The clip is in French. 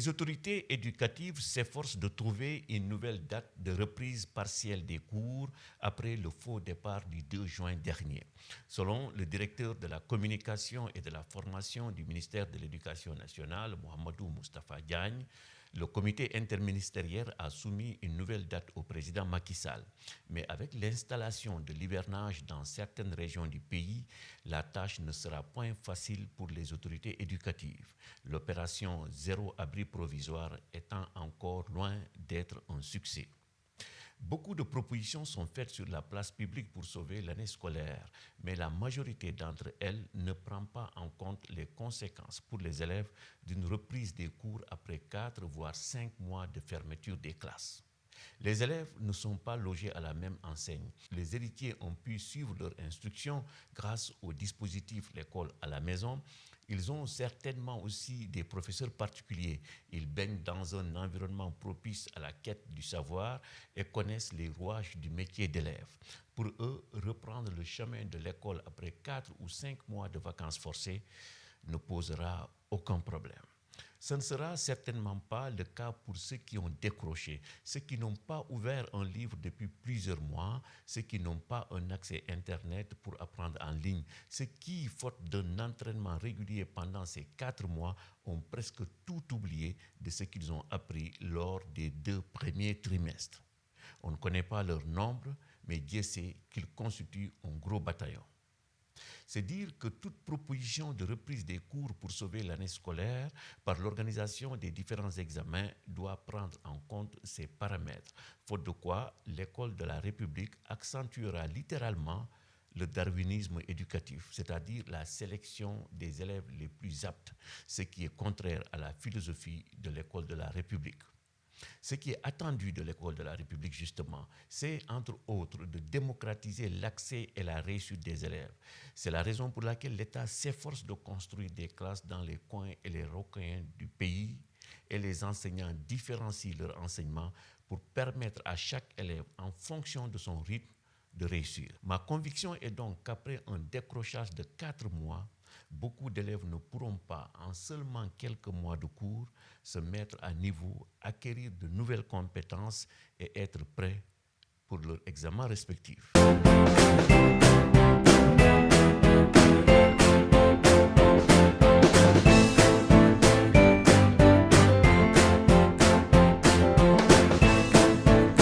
Les autorités éducatives s'efforcent de trouver une nouvelle date de reprise partielle des cours après le faux départ du 2 juin dernier. Selon le directeur de la communication et de la formation du ministère de l'Éducation nationale, Mohamedou Moustapha Diagne, le comité interministériel a soumis une nouvelle date au président Macky Sall. Mais avec l'installation de l'hivernage dans certaines régions du pays, la tâche ne sera point facile pour les autorités éducatives. L'opération Zéro abri provisoire étant encore loin d'être un succès. Beaucoup de propositions sont faites sur la place publique pour sauver l'année scolaire, mais la majorité d'entre elles ne prend pas en compte les conséquences pour les élèves d'une reprise des cours après 4 voire 5 mois de fermeture des classes. Les élèves ne sont pas logés à la même enseigne. Les héritiers ont pu suivre leur instruction grâce au dispositif L'école à la maison. Ils ont certainement aussi des professeurs particuliers. Ils baignent dans un environnement propice à la quête du savoir et connaissent les rouages du métier d'élève. Pour eux, reprendre le chemin de l'école après 4 ou 5 mois de vacances forcées ne posera aucun problème. Ce ne sera certainement pas le cas pour ceux qui ont décroché, ceux qui n'ont pas ouvert un livre depuis plusieurs mois, ceux qui n'ont pas un accès Internet pour apprendre en ligne, ceux qui, faute d'un entraînement régulier pendant ces 4 mois, ont presque tout oublié de ce qu'ils ont appris lors des 2 premiers trimestres. On ne connaît pas leur nombre, mais Dieu sait qu'ils constituent un gros bataillon. C'est dire que toute proposition de reprise des cours pour sauver l'année scolaire par l'organisation des différents examens doit prendre en compte ces paramètres, faute de quoi l'école de la République accentuera littéralement le darwinisme éducatif, c'est-à-dire la sélection des élèves les plus aptes, ce qui est contraire à la philosophie de l'école de la République. Ce qui est attendu de l'école de la République, justement, c'est, entre autres, de démocratiser l'accès et la réussite des élèves. C'est la raison pour laquelle l'État s'efforce de construire des classes dans les coins et les recoins du pays et les enseignants différencient leur enseignement pour permettre à chaque élève, en fonction de son rythme, de réussir. Ma conviction est donc qu'après un décrochage de 4 mois, beaucoup d'élèves ne pourront pas, en seulement quelques mois de cours, se mettre à niveau, acquérir de nouvelles compétences et être prêts pour leur examen respectif.